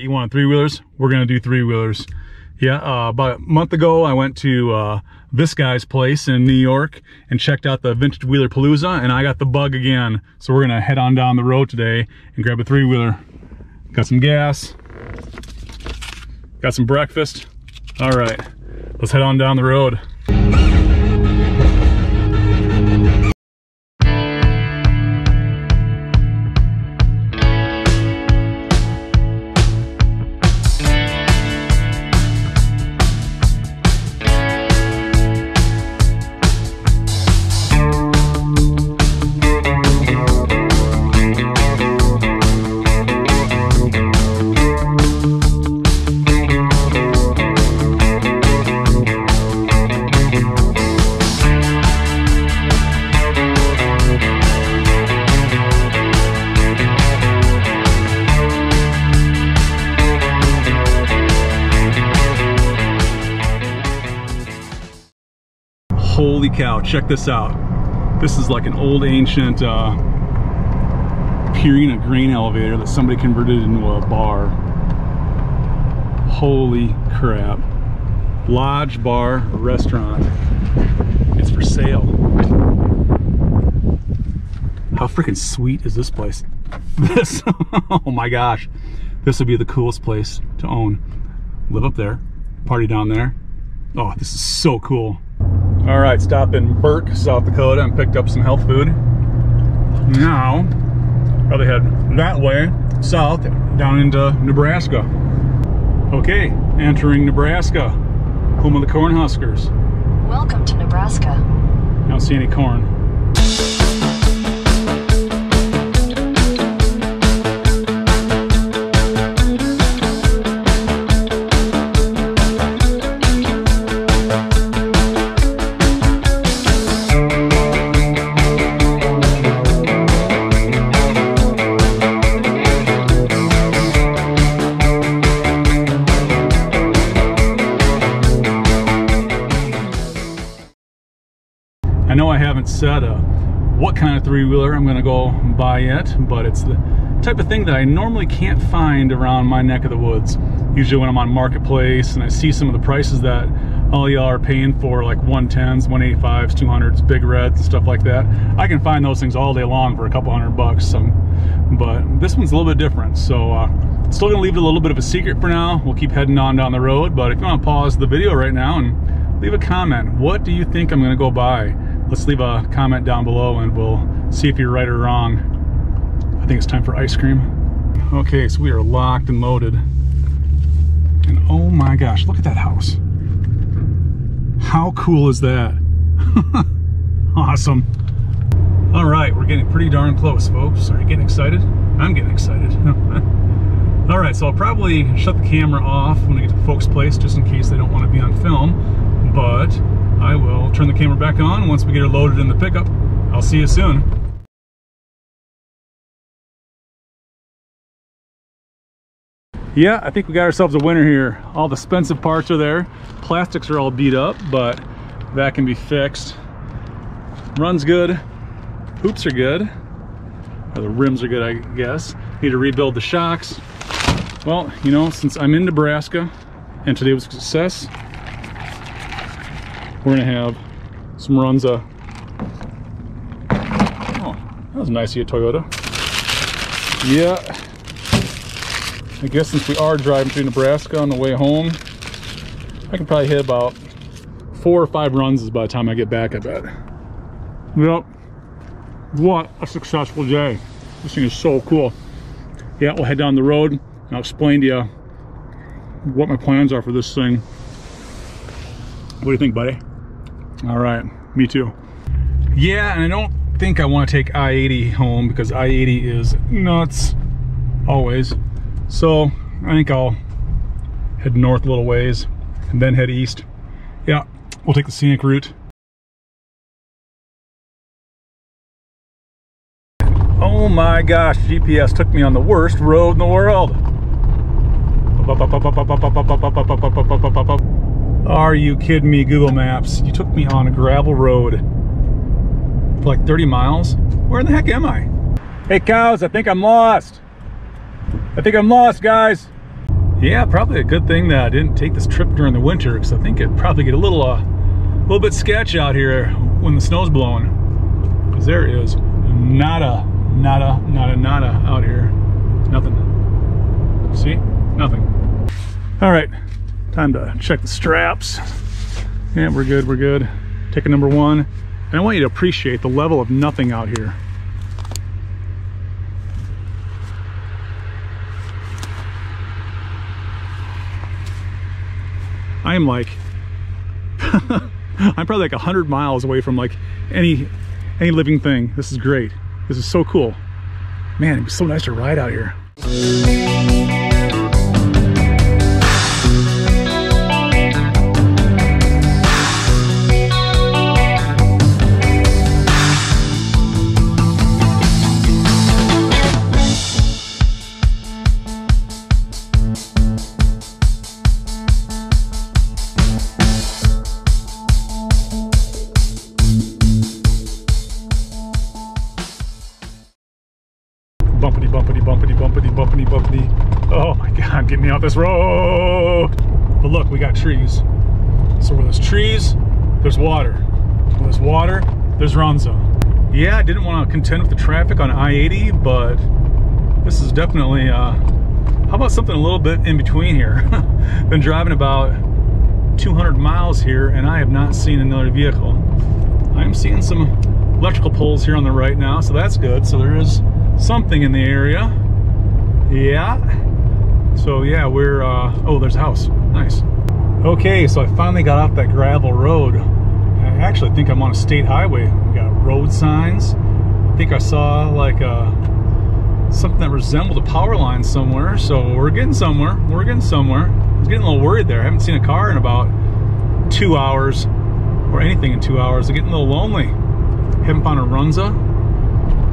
right, you want three-wheelers? We're gonna do three-wheelers. Yeah, about a month ago, I went to this guy's place in New York and checked out the Vintage Wheeler Palooza, and I got the bug again. So we're gonna head on down the road today and grab a three-wheeler. Got some gas, got some breakfast. All right, let's head on down the road. Holy cow, check this out. This is like an old ancient Purina grain elevator that somebody converted into a bar. Holy crap. Lodge, bar, restaurant. It's for sale. How freaking sweet is this place? This, oh my gosh. This would be the coolest place to own. Live up there, party down there. Oh, this is so cool. All right, stopped in Burke, South Dakota, and picked up some health food. Now, probably head that way, south, down into Nebraska. Okay, entering Nebraska, home of the Cornhuskers. Welcome to Nebraska. I don't see any corn. I know I haven't said what kind of three-wheeler I'm gonna go buy yet, but it's the type of thing that I normally can't find around my neck of the woods. Usually when I'm on Marketplace and I see some of the prices that all y'all are paying for, like 110s, 185s, 200s, big reds and stuff like that, I can find those things all day long for a couple $100. But this one's a little bit different, so still gonna leave it a little bit of a secret for now. We'll keep heading on down the road, but if you wanna pause the video right now and leave a comment, what do you think I'm gonna go buy? Let's leave a comment down below and we'll see if you're right or wrong. I think it's time for ice cream. Okay, so we are locked and loaded. And oh my gosh, look at that house. How cool is that? Awesome. All right, we're getting pretty darn close, folks. Are you getting excited? I'm getting excited. All right, so I'll probably shut the camera off when we get to the folks' place just in case they don't want to be on film, but I will turn the camera back on once we get her loaded in the pickup. I'll see you soon. Yeah, I think we got ourselves a winner here. All the expensive parts are there. Plastics are all beat up, but that can be fixed. Runs good. Hoops are good. Or the rims are good, I guess. Need to rebuild the shocks. Well, you know, since I'm in Nebraska and today was a success, we're gonna have some runs of, oh, that was nice of you, Toyota. Yeah, I guess since we are driving through Nebraska on the way home, I can probably hit about 4 or 5 runs by the time I get back, I bet. Yep, what a successful day. This thing is so cool. Yeah, we'll head down the road and I'll explain to you what my plans are for this thing. What do you think, buddy? All right, me too. Yeah, and I don't think I want to take I-80 home because I-80 is nuts, always. So I think I'll head north a little ways and then head east. Yeah, we'll take the scenic route. Oh my gosh, GPS took me on the worst road in the world. Are you kidding me, Google Maps? You took me on a gravel road for like 30 miles. Where the heck am I? Hey cows, I think I'm lost. I think I'm lost, guys. Yeah, probably a good thing that I didn't take this trip during the winter, because I think it'd probably get a little bit sketchy out here when the snow's blowing. Because there is nada out here. Nothing. See? Nothing. All right, time to check the straps. Yeah, we're good, we're good. Ticket number 1. And I want you to appreciate the level of nothing out here. I am like, I'm probably like 100 miles away from like any living thing. This is great. This is so cool. Man, it was so nice to ride out here. Bumpity. Oh my God, get me off this road. But look, we got trees. So where there's trees, there's water. Where there's water, there's Runza. Yeah, I didn't want to contend with the traffic on I-80, but this is definitely, how about something a little bit in between here? Been driving about 200 miles here and I have not seen another vehicle. I'm seeing some electrical poles here on the right now, so that's good. So there is something in the area. Yeah. So yeah, we're, oh, there's a house. Nice. Okay, so I finally got off that gravel road. I actually think I'm on a state highway. We got road signs. I think I saw like something that resembled a power line somewhere. So we're getting somewhere. We're getting somewhere. I was getting a little worried there. I haven't seen a car in about 2 hours or anything in 2 hours. I'm getting a little lonely. Haven't found a Runza.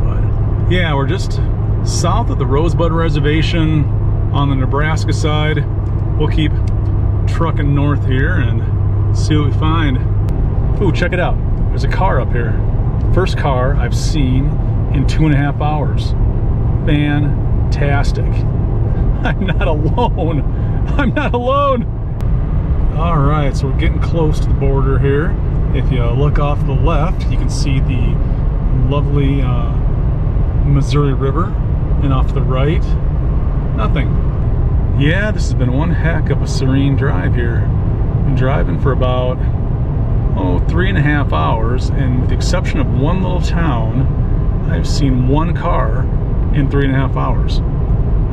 But yeah, we're just south of the Rosebud Reservation on the Nebraska side. We'll keep trucking north here and see what we find. Ooh, check it out. There's a car up here. First car I've seen in 2.5 hours. Fantastic. I'm not alone. I'm not alone. All right, so we're getting close to the border here. If you look off to the left, you can see the lovely Missouri River. And off to the right, nothing. Yeah, this has been one heck of a serene drive here. Been driving for about, 3.5 hours, and with the exception of one little town, I've seen one car in 3.5 hours.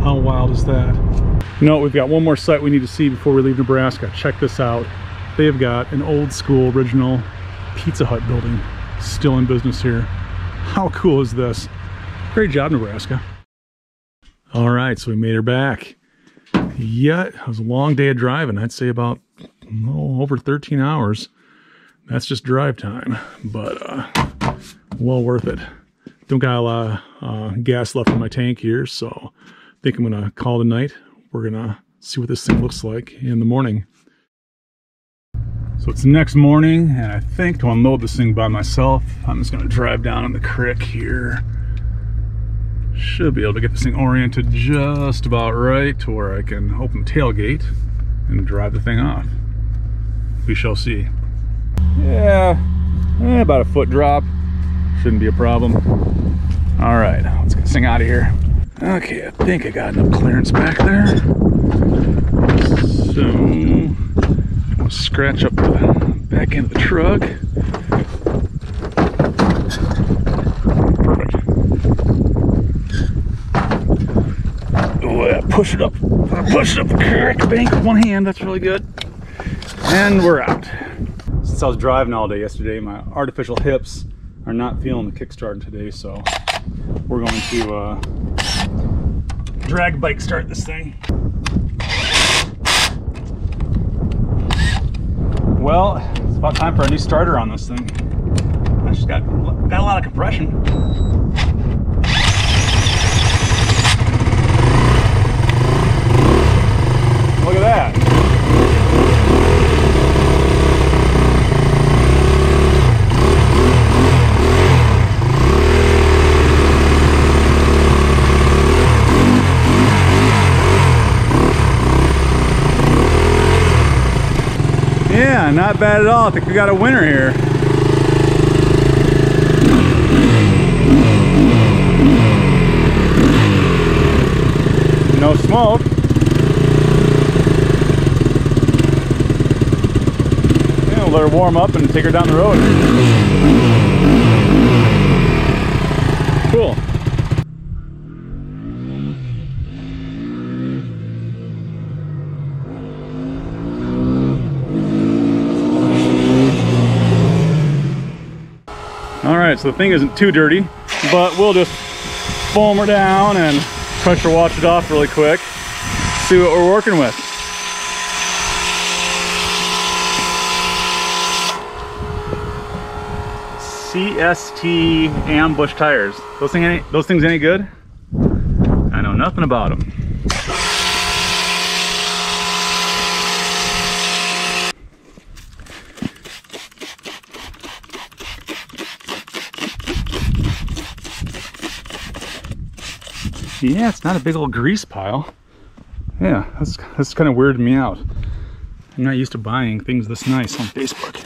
How wild is that? No, we've got one more site we need to see before we leave Nebraska. Check this out. They've got an old school original Pizza Hut building still in business here. How cool is this? Great job, Nebraska. All right, so we made her back. Yeah, it was a long day of driving. I'd say about over 13 hours. That's just drive time, but well worth it. Don't got a lot of gas left in my tank here, so I think I'm gonna call it a night. We're gonna see what this thing looks like in the morning. So it's the next morning, and I think to unload this thing by myself, I'm just gonna drive down in the creek here. Should be able to get this thing oriented just about right to where I can open the tailgate and drive the thing off. We shall see. Yeah, about a foot drop. Shouldn't be a problem. All right, let's get this thing out of here. Okay, I think I got enough clearance back there. So, I'll scratch up the back end of the truck. Perfect. Oh yeah, push it up the creek bank with one hand. That's really good. And we're out. Since I was driving all day yesterday, my artificial hips are not feeling the kickstart today, so we're going to drag bike start this thing. Well, it's about time for a new starter on this thing. I just got a lot of compression. Look at that. Yeah, not bad at all. I think we got a winner here. No smoke. Yeah, we'll let her warm up and take her down the road. Cool. Alright, so the thing isn't too dirty, but we'll just foam her down and pressure wash it off really quick. See what we're working with. CST ambush tires. Those things any good? I know nothing about them. Yeah, it's not a big old grease pile. Yeah, that's kind of weirded me out. I'm not used to buying things this nice on Facebook.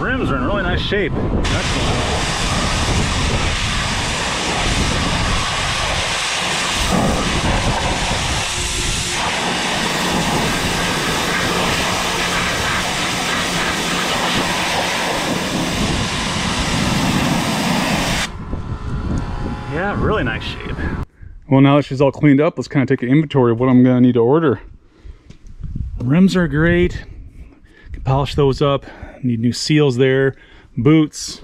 Rims are in really nice shape. Excellent. Yeah, really nice shape. Well, now that she's all cleaned up, let's kind of take an inventory of what I'm gonna need to order. Rims are great. Can polish those up. Need new seals there. Boots.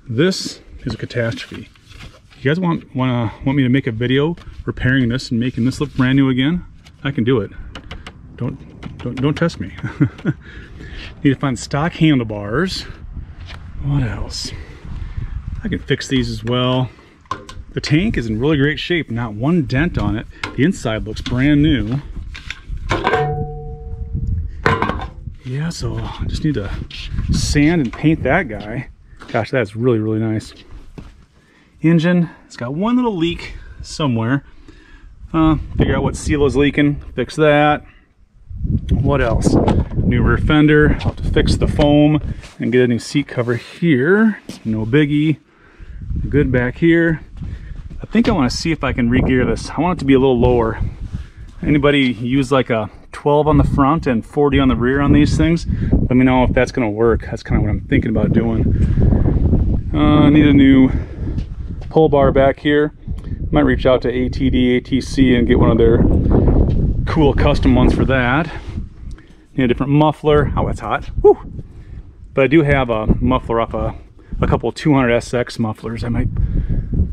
This is a catastrophe. You guys want me to make a video repairing this and making this look brand new again? I can do it. Don't test me. Need to find stock handlebars. What else? I can fix these as well. The tank is in really great shape, not one dent on it. The inside looks brand new. Yeah, so I just need to sand and paint that guy. Gosh, that's really, really nice. Engine, it's got one little leak somewhere. Figure out what seal is leaking, fix that. What else? New rear fender, I'll have to fix the foam and get a new seat cover here. No biggie. Good back here. I think I want to see if I can re-gear this. I want it to be a little lower. Anybody use like a 12 on the front and 40 on the rear on these things? Let me know if that's going to work. That's kind of what I'm thinking about doing. I need a new pull bar back here. Might reach out to ATC and get one of their cool custom ones for that. Need a different muffler. Oh, it's hot. Woo! But I do have a muffler off a couple 200SX mufflers I might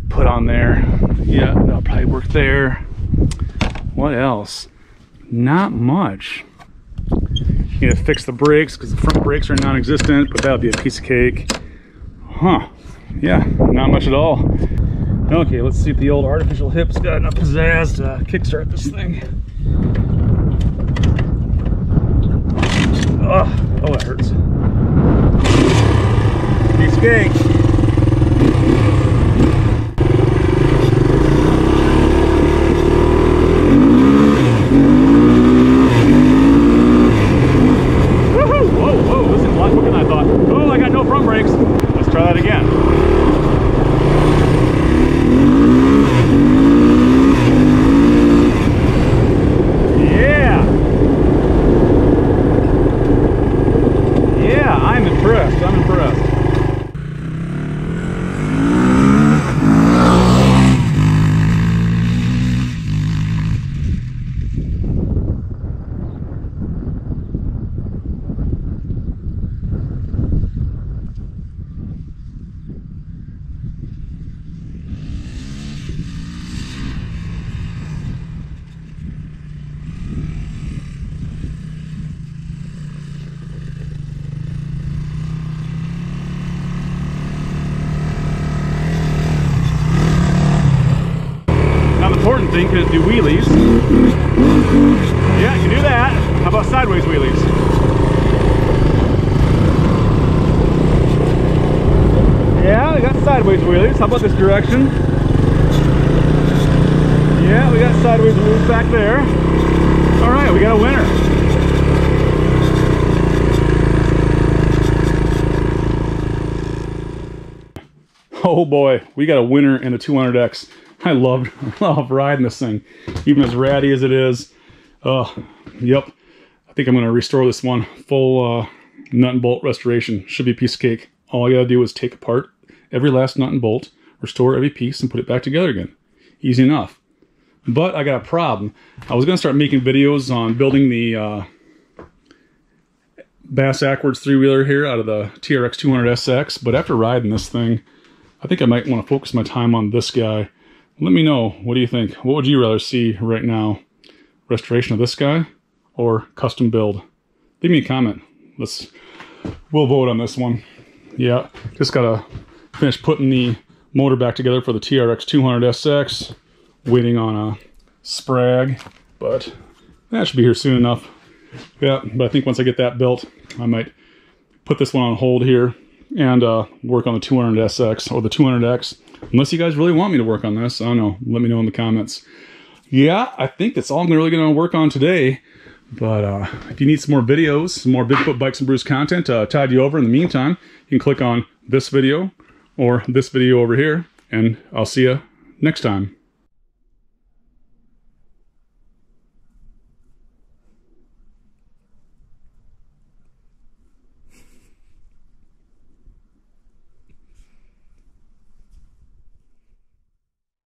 put on there. Yeah, that'll probably work there. What else? Not much. Need to fix the brakes because the front brakes are non-existent, but that'll be a piece of cake. Huh. Yeah, not much at all. Okay, let's see if the old artificial hip's got enough pizzazz to kickstart this thing. Oh, that hurts. Piece of cake. Try that again. Yeah. Yeah, I'm impressed. I'm impressed. Important thing, can it do wheelies? Yeah, you can do that. How about sideways wheelies? Yeah, I got sideways wheelies. How about this direction? Yeah, we got sideways moves back there. All right, we got a winner. Oh boy, we got a winner in a 200X. I love riding this thing, even as ratty as it is. Yep. I think I'm going to restore this one. Full nut and bolt restoration. Should be a piece of cake. All I got to do is take apart every last nut and bolt, restore every piece, and put it back together again. Easy enough. But I got a problem. I was going to start making videos on building the Bass Ackwards 3-wheeler here out of the TRX 200SX, but after riding this thing, I think I might want to focus my time on this guy. Let me know, what do you think? What would you rather see right now? Restoration of this guy or custom build? Leave me a comment. We'll vote on this one. Yeah, just gotta finish putting the motor back together for the TRX 200SX. Waiting on a sprag, but that should be here soon enough. Yeah, but I think once I get that built, I might put this one on hold here and work on the 200SX or the 200X. Unless you guys really want me to work on this, I don't know. Let me know in the comments. Yeah, I think that's all I'm really going to work on today. But if you need some more videos, some more Bigfoot Bikes and Brews content, tide you over. In the meantime, you can click on this video or this video over here, and I'll see you next time.